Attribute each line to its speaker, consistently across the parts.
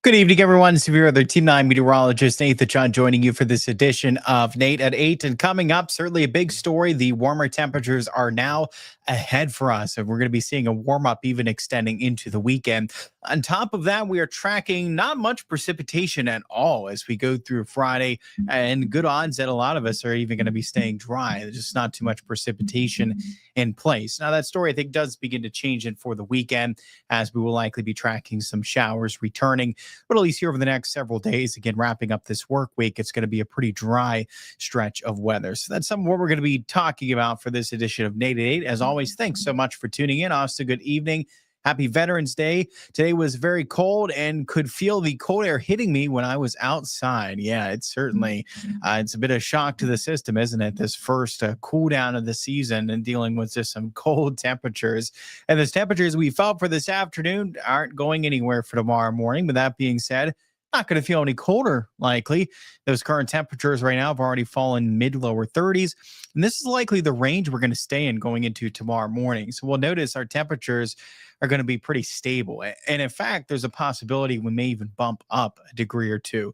Speaker 1: Good evening, everyone. Severe Other Team 9 meteorologist Nathan John joining you for this edition of Nate at 8. And coming up, certainly a big story. The warmer temperatures are now ahead for us, and we're going to be seeing a warm up even extending into the weekend. On top of that, we are tracking not much precipitation at all as we go through Friday, and good odds that a lot of us are even going to be staying dry. There's just not too much precipitation in place. Now, that story I think does begin to change it for the weekend, as we will likely be tracking some showers returning. But at least here over the next several days, again, wrapping up this work week, it's going to be a pretty dry stretch of weather. So that's some of what we're going to be talking about for this edition of Nate at 8. As always, thanks so much for tuning in. Also, good evening. Happy Veterans Day. Today was very cold and could feel the cold air hitting me when I was outside. Yeah, it's certainly, it's a bit of shock to the system, isn't it? This first cool down of the season and dealing with just some cold temperatures. And those temperatures we felt for this afternoon aren't going anywhere for tomorrow morning. But that being said, not going to feel any colder likely. Those current temperatures right now have already fallen mid lower 30s. And this is likely the range we're going to stay in going into tomorrow morning. So we'll notice our temperatures are going to be pretty stable. And in fact, there's a possibility we may even bump up a degree or two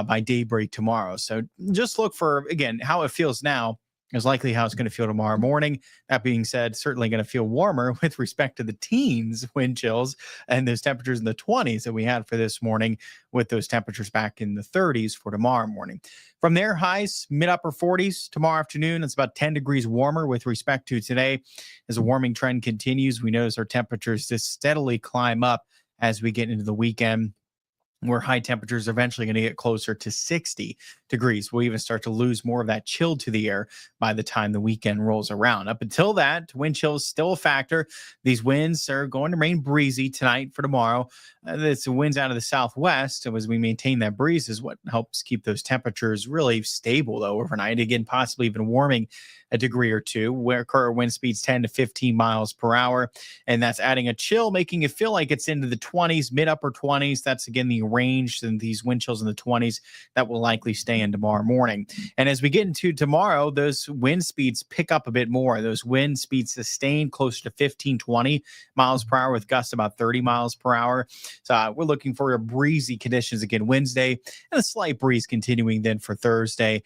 Speaker 1: by daybreak tomorrow. So just look for, again, how it feels now is likely how it's going to feel tomorrow morning. That being said, certainly going to feel warmer with respect to the teens wind chills and those temperatures in the 20s that we had for this morning, with those temperatures back in the 30s for tomorrow morning. From there, highs mid upper 40s tomorrow afternoon. It's about 10 degrees warmer with respect to today. As the warming trend continues, we notice our temperatures just steadily climb up as we get into the weekend, where high temperatures are eventually going to get closer to 60 degrees. We'll even start to lose more of that chill to the air by the time the weekend rolls around. Up until that, wind chill is still a factor. These winds are going to remain breezy tonight for tomorrow. It's the winds out of the southwest. So as we maintain that breeze is what helps keep those temperatures really stable, though, overnight. Again, possibly even warming a degree or two, where current wind speeds 10 to 15 miles per hour. And that's adding a chill, making it feel like it's into the 20s, mid upper 20s. That's, again, the range, and these wind chills in the 20s that will likely stay in tomorrow morning. And as we get into tomorrow, those wind speeds pick up a bit more. Those wind speeds sustain closer to 15, 20 miles per hour with gusts about 30 miles per hour. So we're looking for a breezy conditions again Wednesday, and a slight breeze continuing then for Thursday.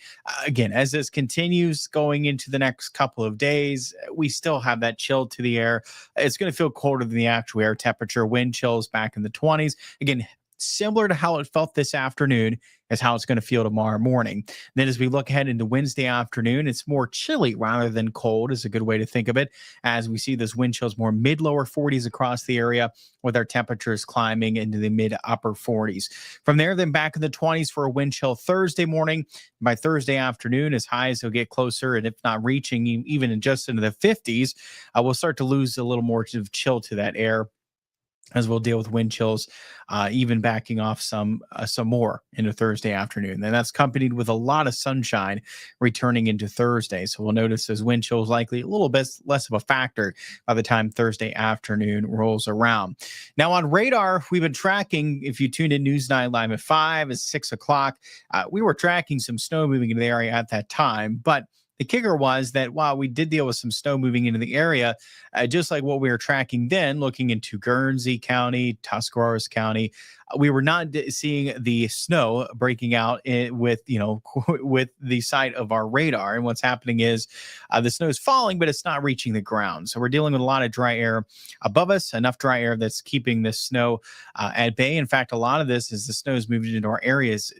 Speaker 1: Again, as this continues going into the next couple of days, we still have that chill to the air. It's going to feel colder than the actual air temperature. Wind chills back in the 20s. Again, similar to how it felt this afternoon is how it's going to feel tomorrow morning. Then as we look ahead into Wednesday afternoon, it's more chilly rather than cold is a good way to think of it, as we see those wind chills more mid-lower 40s across the area, with our temperatures climbing into the mid-upper 40s. From there, then back in the 20s for a wind chill Thursday morning. By Thursday afternoon, as highs will get closer, and if not reaching even in just into the 50s, we'll start to lose a little more of chill to that air, as we'll deal with wind chills, even backing off some more into Thursday afternoon. And that's accompanied with a lot of sunshine returning into Thursday. So we'll notice those wind chills likely a little bit less of a factor by the time Thursday afternoon rolls around. Now on radar, we've been tracking, if you tuned in News 9 Live at 5, at 6 o'clock, we were tracking some snow moving into the area at that time. But the kicker was that while we did deal with some snow moving into the area, just like what we were tracking then, looking into Guernsey County, Tuscarawas County, we were not seeing the snow breaking out with, with the side of our radar. And what's happening is the snow is falling, but it's not reaching the ground. So we're dealing with a lot of dry air above us, enough dry air that's keeping this snow at bay. In fact, a lot of this, as the snow is moving into our areas,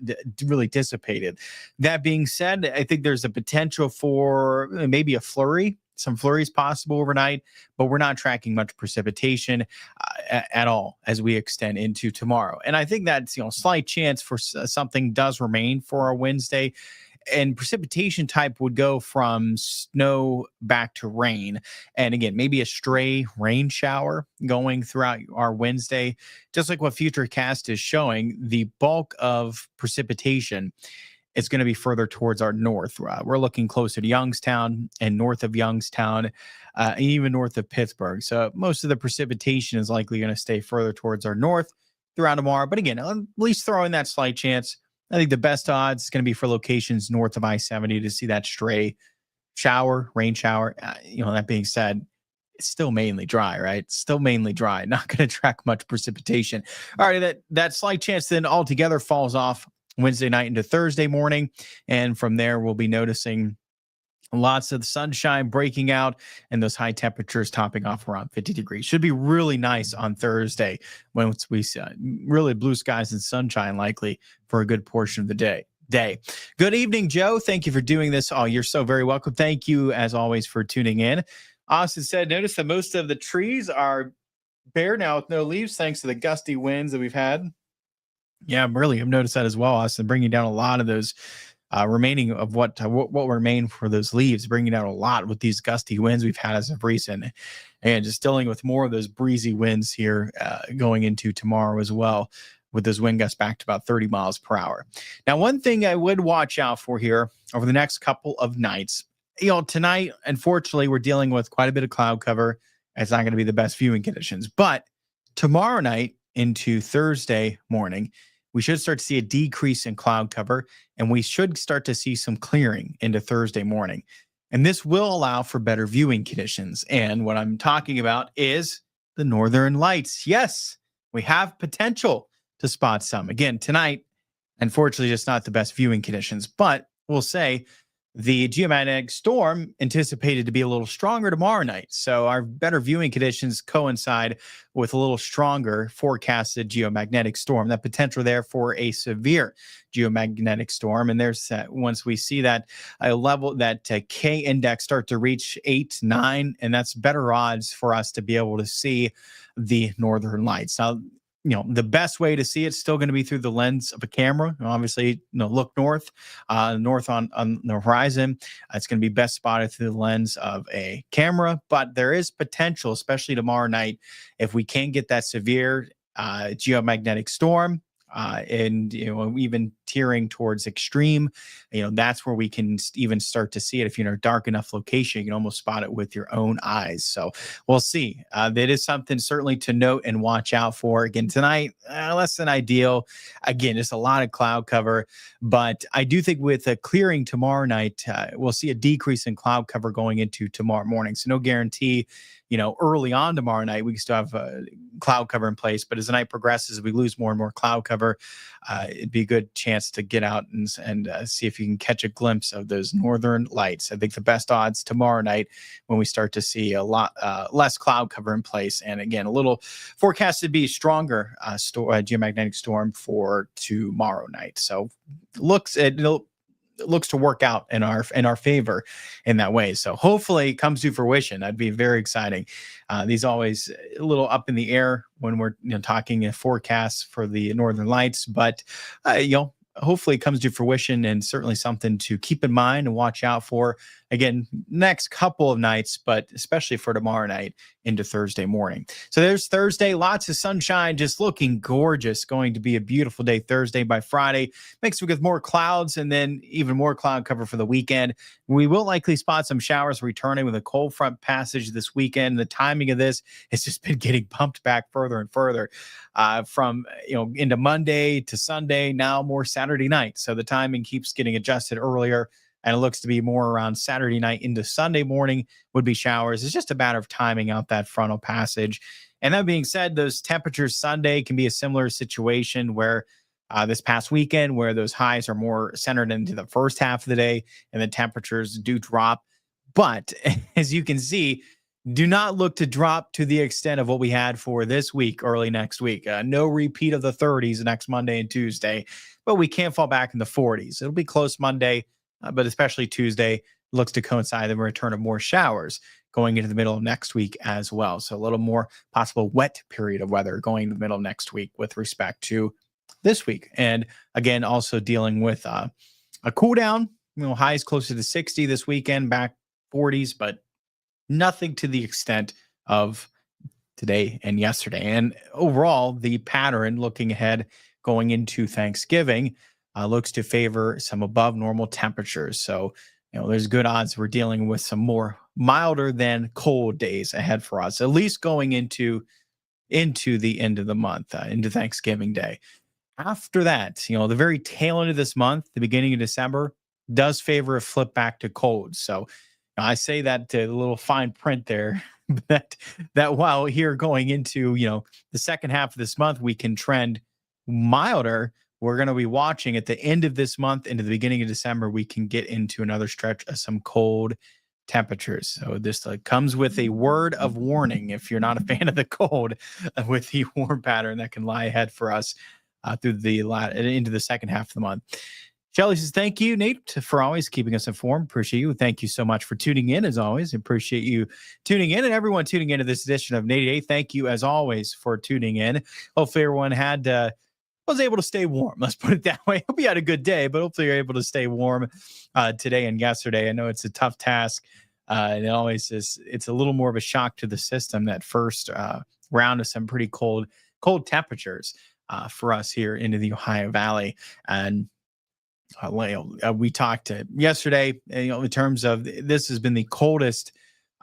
Speaker 1: really dissipated. That being said, I think there's a potential for maybe a flurry. Some flurries possible overnight, but we're not tracking much precipitation at all as we extend into tomorrow. And I think that's, slight chance for something does remain for our Wednesday. And precipitation type would go from snow back to rain. And again, maybe a stray rain shower going throughout our Wednesday. Just like what Futurecast is showing, the bulk of precipitation, it's going to be further towards our north. We're looking closer to Youngstown and north of Youngstown, and even north of Pittsburgh. So most of the precipitation is likely going to stay further towards our north throughout tomorrow. But again, at least throwing that slight chance. I think the best odds is going to be for locations north of I-70 to see that stray shower, rain shower. That being said, it's still mainly dry, right? Still mainly dry. Not going to track much precipitation. All right, that slight chance then altogether falls off Wednesday night into Thursday morning, and from there we'll be noticing lots of sunshine breaking out and those high temperatures topping off around 50 degrees. Should be really nice on Thursday once we see really blue skies and sunshine likely for a good portion of the day. Good evening, Joe. Thank you for doing this. Oh, you're so very welcome. Thank you, as always, for tuning in. Austin said, notice that most of the trees are bare now with no leaves thanks to the gusty winds that we've had. Yeah, really, I've noticed that as well, Austin, bringing down a lot of those remaining of what remain for those leaves, bringing down a lot with these gusty winds we've had as of recent, and just dealing with more of those breezy winds here going into tomorrow as well, with those wind gusts back to about 30 miles per hour. Now, one thing I would watch out for here over the next couple of nights, tonight, unfortunately, we're dealing with quite a bit of cloud cover. It's not going to be the best viewing conditions, but tomorrow night into Thursday morning, we should start to see a decrease in cloud cover, and we should start to see some clearing into Thursday morning. And this will allow for better viewing conditions. And what I'm talking about is the northern lights. Yes, we have potential to spot some. Again, tonight, unfortunately, just not the best viewing conditions, but we'll say the geomagnetic storm anticipated to be a little stronger tomorrow night. So our better viewing conditions coincide with a little stronger forecasted geomagnetic storm, that potential there for a severe geomagnetic storm. And there's once we see that level, that K index start to reach 8, 9, and that's better odds for us to be able to see the northern lights. Now, the best way to see it's still going to be through the lens of a camera. Obviously, look north on the horizon. It's going to be best spotted through the lens of a camera, but there is potential, especially tomorrow night, if we can get that severe geomagnetic storm, and even tearing towards extreme, that's where we can even start to see it. If you're in a dark enough location, you can almost spot it with your own eyes. So we'll see. That is something certainly to note and watch out for. Again, tonight, less than ideal. Again, just a lot of cloud cover, but I do think with a clearing tomorrow night, we'll see a decrease in cloud cover going into tomorrow morning. So no guarantee, early on tomorrow night, we can still have cloud cover in place. But as the night progresses, we lose more and more cloud cover. It'd be a good chance to get out and see if you can catch a glimpse of those northern lights. I think the best odds tomorrow night when we start to see a lot less cloud cover in place. And again, a little forecast to be stronger geomagnetic storm for tomorrow night. So looks to work out in our favor in that way. So hopefully it comes to fruition. That'd be very exciting. These always a little up in the air when we're talking forecasts for the northern lights, but hopefully it comes to fruition, and certainly something to keep in mind and watch out for. Again, next couple of nights, but especially for tomorrow night into Thursday morning. So there's Thursday, lots of sunshine, just looking gorgeous. Going to be a beautiful day Thursday. By Friday, mixed with more clouds and then even more cloud cover for the weekend. We will likely spot some showers returning with a cold front passage this weekend. The timing of this has just been getting pumped back further and further from into Monday to Sunday, now more Saturday night. So the timing keeps getting adjusted earlier, and it looks to be more around Saturday night into Sunday morning would be showers. It's just a matter of timing out that frontal passage. And that being said, those temperatures Sunday can be a similar situation where this past weekend, where those highs are more centered into the first half of the day and the temperatures do drop. But as you can see, do not look to drop to the extent of what we had for this week, early next week. No repeat of the 30s next Monday and Tuesday, but we can't fall back in the 40s. It'll be close Monday, but especially Tuesday looks to coincide with the return of more showers going into the middle of next week as well. So a little more possible wet period of weather going into the middle of next week with respect to this week. And again, also dealing with a cool down, highs closer to 60 this weekend, back 40s, but nothing to the extent of today and yesterday. And overall, the pattern looking ahead going into Thanksgiving looks to favor some above normal temperatures. So, there's good odds we're dealing with some more milder than cold days ahead for us, at least going into the end of the month, into Thanksgiving Day. After that, the very tail end of this month, the beginning of December, does favor a flip back to cold. So I say that to the little fine print there that while here going into, the second half of this month, we can trend milder. We're going to be watching at the end of this month into the beginning of December. We can get into another stretch of some cold temperatures. So this comes with a word of warning if you're not a fan of the cold, with the warm pattern that can lie ahead for us through into the second half of the month. Shelly says, thank you, Nate, for always keeping us informed. Appreciate you. Thank you so much for tuning in, as always. Appreciate you tuning in, and everyone tuning into this edition of Nate at 8. Thank you, as always, for tuning in. Hopefully everyone was able to stay warm. Let's put it that way. Hope you had a good day, but hopefully you're able to stay warm today and yesterday. I know it's a tough task. And it always is. It's a little more of a shock to the system, that first round of some pretty cold temperatures for us here into the Ohio Valley. And we talked yesterday, in terms of this has been the coldest,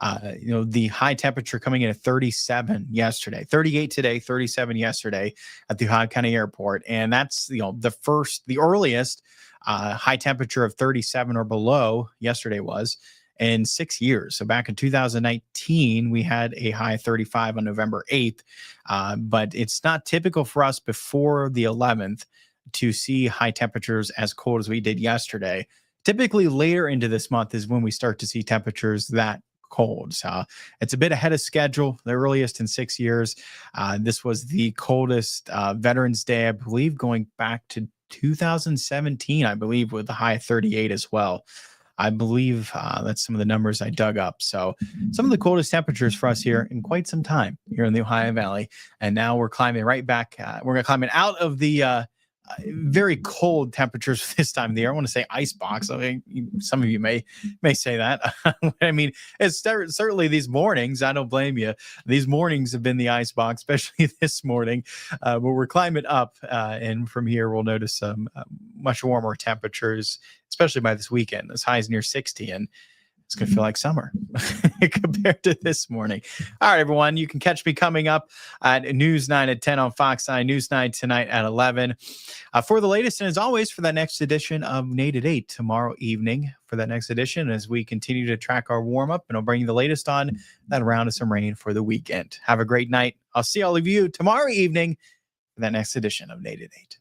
Speaker 1: the high temperature coming in at 37 yesterday, 38 today, 37 yesterday at the Ohio County Airport. And that's, the earliest high temperature of 37 or below yesterday was in 6 years. So back in 2019, we had a high 35 on November 8th. But it's not typical for us before the 11th to see high temperatures as cold as we did yesterday. Typically later into this month is when we start to see temperatures that cold. So it's a bit ahead of schedule, the earliest in 6 years. This was the coldest Veterans Day, I believe, going back to 2017, I believe, with the high of 38 as well. I believe that's some of the numbers I dug up. So some of the coldest temperatures for us here in quite some time here in the Ohio Valley. And now we're climbing right back. We're going to climb out of the very cold temperatures this time of the year. I want to say ice box. I mean, some of you may say that. I mean, it's certainly these mornings. I don't blame you. These mornings have been the ice box, especially this morning. But we're climbing up, and from here we'll notice some much warmer temperatures, especially by this weekend. As high as near 60, and it's going to feel like summer compared to this morning. All right, everyone. You can catch me coming up at News 9 at 10 on Fox 9, News 9 tonight at 11. For the latest, and as always, for that next edition of Nate at 8 tomorrow evening, for that next edition, as we continue to track our warm-up, and I'll bring you the latest on that round of some rain for the weekend. Have a great night. I'll see all of you tomorrow evening for that next edition of Nate at 8.